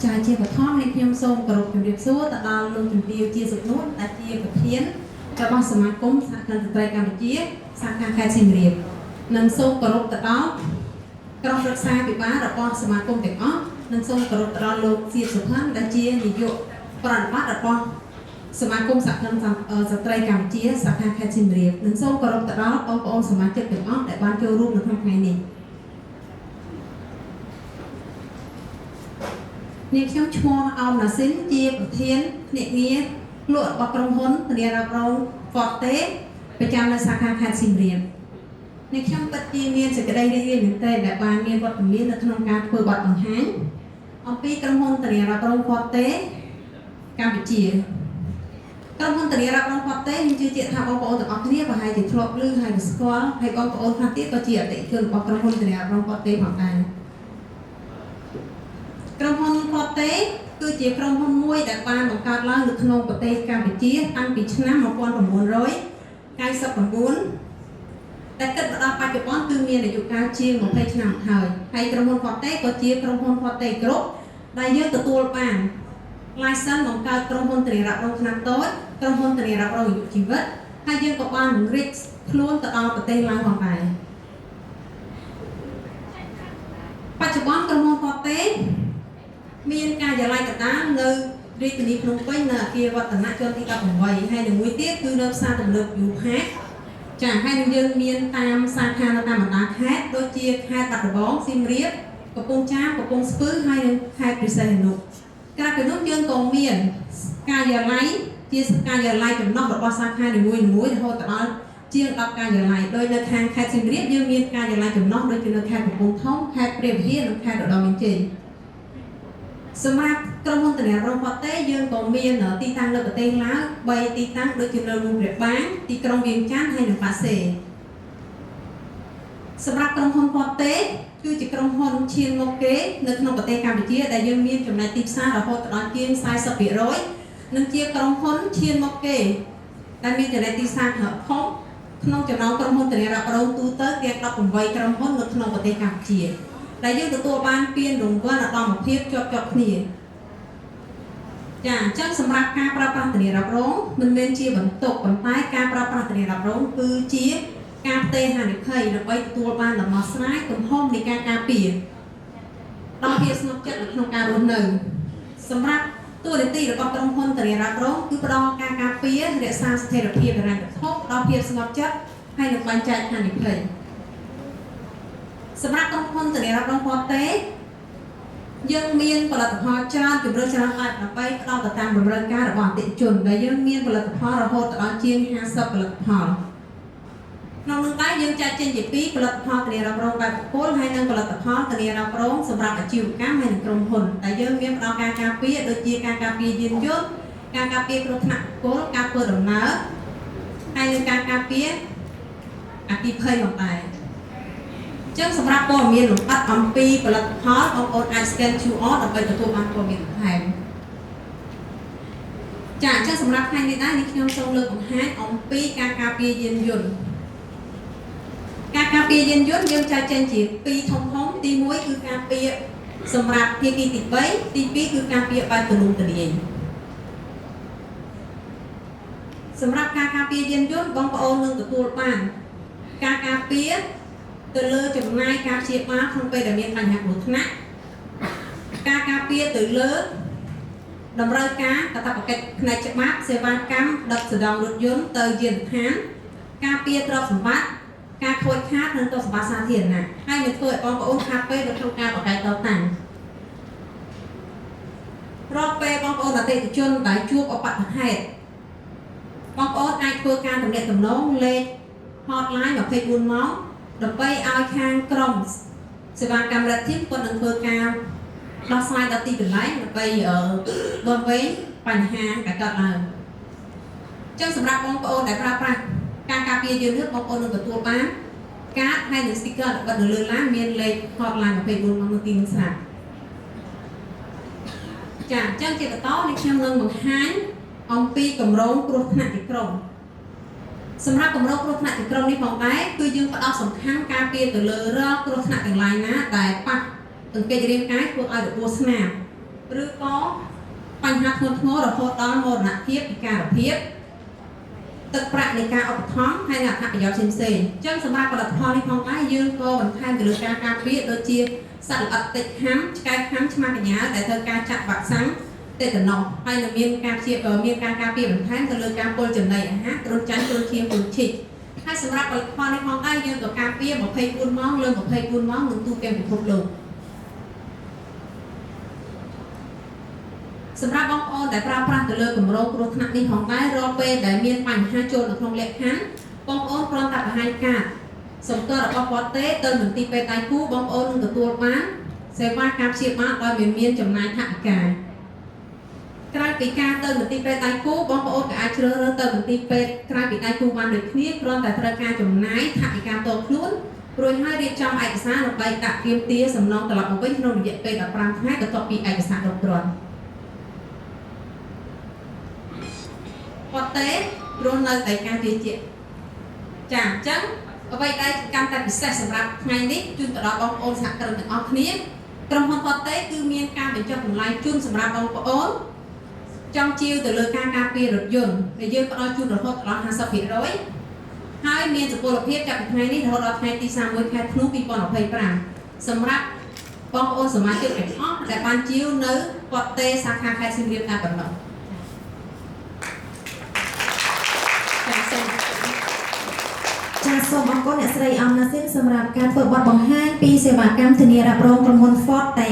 ចាជាបឋមនេះខ្ញុំសូមគោរពជម្រាបសួរទៅដល់លោកជំទាវជាសុនួនដែលជាប្រធានរបស់សមាគមសហគ្រិនស្ត្រីកម្ពុជាសាខាខេត្តសៀមរាបនិងសូមគោរពទៅដល់ក្រុមប្រឹក្សាពិបាលរបស់សមាគមទាំងអស់និងសូមគោរពទៅដល់លោកសៀតសុផាន់ដែលជានាយកប្រតិបត្តិរបស់សមាគមសហគ្រិនស្ត្រីកម្ពុជាសាខាខេត្តសៀមរាបនិងសូមគោរពទៅដល់បងប្អូនសមាជិកទាំងអស់ដែលបានចូលរួមនៅក្នុងថ្ងៃនេះនាងខ្ញុំឈ្មោះអមណាស៊ីនជាប្រធានភ្នាក់ងារលក់របស់ក្រុមហ៊ុនធានារ៉ាប់រង Forte ប្រចាំនៅសាខាខេត្តសៀមរាបនាងខ្ញុំពិតជាមានសេចក្តីរីករាយមែនទែនដែលបានមានវត្តមាននៅក្នុងការធ្វើបទបង្ហាញអំពីក្រុមហ៊ុនធានារ៉ាប់រង Forte កម្ពុជាក្រុមហ៊ុនធានារ៉ាប់រង Forte ខ្ញុំជឿជាក់ថាបងប្អូនទាំងអស់គ្នាប្រហែលជាធ្លាប់ឮហើយស្គាល់ហើយបងប្អូនខ្លះទៀតក៏ជាអតិថិជនរបស់ក្រុមហ៊ុនធានារ៉ាប់រង Forte ផងដែរក្រុមហ៊ុន Forte គឺជាក្រុមហ៊ុនមួយដែលបានបង្កើតឡើងនៅក្នុងប្រទេសកម្ពុជាតាំងពីឆ្នាំ1999ដែលគិតមកដល់បច្ចុប្បន្នគឺមានអាយុកាលជាង20ឆ្នាំហើយក្រុមហ៊ុន Forte ក៏ជាក្រុមហ៊ុន Forte Group ដែលយើងទទួលបាន license បង្កើតក្រុមហ៊ុនធានារ៉ាប់រងខ្នាតតូចក្រុមហ៊ុនធានារ៉ាប់រងអាយុជីវិតហើយយើងក៏បានពង្រីកខ្លួនទៅដល់ប្រទេសឡើងផងដែរបច្ចុប្បន្នក្រុមហ៊ុន Forteមានការិយាល័យកណ្ដាលនៅរាជធានីភ្នំពេញនៅអគារវឌ្ឍនៈជាន់ទី18ហើយនៅមួយទៀតគឺនៅផ្សារទំនើបយូហាចាហើយនឹងយើងមានតាមសាខានៅតាមបណ្ដាខេត្តដូចជាខេត្តបាត់ដំបងសៀមរាបកំពង់ចាមកំពង់ស្ពឺហើយនិងខេត្តព្រះសីហនុក្រៅពីនោះយើងក៏មានការិយាល័យជាការិយាល័យចំណុះរបស់សាខានីមួយៗរហូតដល់ជាង10ការិយាល័យដោយនៅខាងខេត្តសៀមរាបយើងមានការិយាល័យចំណុះដូចជានៅខេត្តកំពង់ធំខេត្តព្រះវិហារនិងខេត្តឧត្តរមានជ័យសម្រាប់ក្រុមហ៊ុនធានារ៉ាប់រង Forte យើងក៏មានទីតាំងនៅប្រទេសឡាវ3ទីតាំងដូចជានៅលំព្រះបាងទីក្រុងវៀងចាន់ហើយនិងប៉ាសេសម្រាប់ក្រុមហ៊ុន Forte គឺជាក្រុមហ៊ុនឈានមុខគេនៅក្នុងប្រទេសកម្ពុជាដែលយើងមានចំណែកទីផ្សាររហូតដល់ជាង 40% និងជាក្រុមហ៊ុនឈានមុខគេដែលមានចំណែកទីផ្សារធំក្នុងចំណោមក្រុមហ៊ុនធានារ៉ាប់រងទូទៅទាំង18ក្រុមហ៊ុននៅក្នុងប្រទេសកម្ពុជាដែលយើងទទួលបានពានរង្វាន់ឧត្តមភាពជាប់គ្នាចាអញ្ចឹងសម្រាប់ការប្រើប្រាស់ធានារ៉ាប់រងមិនមែនជាបន្ទុកប៉ុន្តែការប្រើប្រាស់ធានារ៉ាប់រងគឺជាការផ្ទេរហានិភ័យដើម្បីទទួលបានដំណោះស្រាយទំហំនៃការការពារដល់ភាពស្ងប់ចិត្តនៅក្នុងការរស់នៅសម្រាប់តួនាទីរបស់ក្រុមហ៊ុនធានារ៉ាប់រងគឺផ្ដល់ការការពាររក្សាស្ថិរភាពហិរញ្ញវត្ថុដល់ភាពស្ងប់ចិត្តហើយនឹងបែងចែកហានិភ័យសម្រាប់ក្រុមហ៊ុនធានារ៉ាប់រង Forte យើងមានផលិតផលច្រើនជម្រើសច្រើនបែបដើម្បីផ្ដល់ទៅតាមតម្រូវការរបស់អតិថិជនដែលយើងមានផលិតផលរហូតដល់ជាង50ផលិតផលក្នុងនោះដែរយើងចែកចេញជាពីរផលិតផលធានារ៉ាប់រងបែបបុគ្គលហើយនិងផលិតផលធានារ៉ាប់រងសម្រាប់អាជីវកម្មហើយនិងក្រុមហ៊ុនដែលយើងមានផ្ដល់ការការពារដូចជាការការពារយានយន្តការការពារគ្រោះថ្នាក់បុគ្គលការធ្វើដំណើរហើយនិងការការពារអគ្គិភ័យផងដែរចឹងសម្រាប់ព័ត៌មានលម្អិតអំពីផលិតផលបងប្អូនអាច scan QR ដើម្បីទទួលបានព័ត៌មានបន្ថែមចាអញ្ចឹងសម្រាប់ថ្ងៃនេះដែរនេះខ្ញុំសូមលើកបង្ហាញអំពីការការពារយានយន្តការការពារយានយន្តយើងចែកចេញជាពីរធំទី1គឺការពារសម្រាប់ភាគីទី3ទី2គឺការពារបែបទូលំទូលាយសម្រាប់ការការពារយានយន្តបងប្អូននឹងទទួលបានការការពារទៅលើចំណាយការព្យាបាលក្នុងពេលដែលមានបញ្ហាគ្រោះថ្នាក់ការការពារទៅលើតម្រូវការកាតព្វកិច្ចផ្នែកច្បាប់សេវាកម្មដឹកសម្ដងរថយន្តទៅយានដ្ឋានការពារទ្រព្យសម្បត្តិការខូចខាតនិងទ្រព្យសម្បត្តិសាធារណៈហើយនឹងធ្វើឲ្យបងប្អូនខាតពេលនៅក្នុងការបង្កើតតតាំងរាល់ពេលបងប្អូនអតិថិជនដែលជួបឧបទ្ទហេតុបងប្អូនអាចធ្វើការទំនាក់ទំនងលេខ hotline 24 ម៉ោងដើម្បីឲ្យខាងក្រុមសេវាកម្មរដ្ឋាភិបាលគាត់នឹងធ្វើការដោះស្រាយដល់ទីកន្លែងដើម្បីវាស់វែងបញ្ហាដែលកើតឡើងអញ្ចឹងសម្រាប់បងប្អូនដែលប្រើប្រាស់ការការពារយានយន្តបងប្អូននឹងទទួលបានកាតហើយនឹង sticker បិទនៅលើឡានមានលេខ hotline 24 ម៉ោងនៅទីនោះស្រាប់ចាអញ្ចឹងជាបន្តនេះខ្ញុំនឹងបង្ហាញអំពីគម្រោងគ្រោះថ្នាក់ជាក្រុមសម្រាប់គម្រោងគ្រោះថ្នាក់ជាក្រុមនេះផងដែរគឺយើងផ្ដោតសំខាន់ការពារទៅលើរាល់គ្រោះថ្នាក់ទាំងឡាយណាដែលប៉ះទង្គិចរាងកាយធ្វើឲ្យរបួសស្នាម ឬក៏បញ្ហាធ្ងន់ធ្ងររហូតដល់មរណភាពពិការភាពទឹកប្រាក់នៃការឧបត្ថម្ភហើយនិងអត្ថប្រយោជន៍ផ្សេងៗអញ្ចឹងសម្រាប់ផលិតផលនេះផងដែរយើងក៏បន្ថែមទៅលើការការពារដូចជាសត្វល្អិតតិចហាំឆ្កែហាំឆ្មាកញ្ញាដែលត្រូវការចាក់វ៉ាក់សាំងតេតាណូសហើយនឹងមានការការពារបន្ថែមទៅលើការពុលចំណីអាហារគ្រុនចាញ់គ្រុនឈាមគ្រុនឈីកហើយសម្រាប់ផលិតផលនេះផងដែរយើងក៏ការពារ24 ម៉ោងលើ24 ម៉ោងនឹងទូទាំងពិភពលោកសម្រាប់បងប្អូនដែលប្រើប្រាស់ទៅលើគម្រោងគ្រោះថ្នាក់នេះផងដែររាល់ពេលដែលមានបញ្ហាចូលនៅក្នុងលក្ខខណ្ឌបងប្អូនគ្រាន់តែបង្ហាញកាតសម្គាល់របស់គាត់ទេទៅមន្ទីរពេទ្យដៃគូបងប្អូននឹងទទួលបានសេវាការព្យាបាលដោយមានចំណាយថវិកាក្រៅពីការទៅមន្ទីរពេទ្យដៃគូបងប្អូនក៏អាចជ្រើសរើសទៅមន្ទីរពេទ្យក្រៅពីដៃគូបានដូចគ្នាគ្រាន់តែត្រូវការចំណាយថវិកាផ្ទាល់ខ្លួនរួចហើយរៀបចំឯកសារដើម្បីដាក់ទាមទារសំណងត្រឡប់មកវិញក្នុងរយៈពេល15ថ្ងៃបន្ទាប់ពីឯកសារគ្រប់គ្រាន់គាត់ទេរស់នៅតែការទាជាចាអញ្ចឹងអ្វីដែលកាន់តែពិសេសសម្រាប់ថ្ងៃនេះជូនទៅដល់បងប្អូនសហគ្រិនទាំងអស់គ្នាក្រុមហ៊ុនគាត់ទេគឺមានការបញ្ចុះតម្លៃជូនសម្រាប់បងប្អូនចង់ជាវទៅលើការការពាររថយន្តដែលយើងផ្ដល់ជូនរហូតដល់ 50% ហើយមានសុពលភាពចាប់ពីថ្ងៃនេះរហូតដល់ថ្ងៃទី31ខែធ្នូ2025សម្រាប់បងប្អូនសមាជិកទាំងអស់ដែលបានជាវនៅគាត់ទេសាខាខេត្តសៀមរាបតែប៉ុណ្ណោះចាសសូមអរគុណអ្នកស្រីអំណាស៊ីនសម្រាប់ការធ្វើបទបង្ហាញពីសេវាកម្មធានារ៉ាប់រងក្រុមហ៊ុន Forte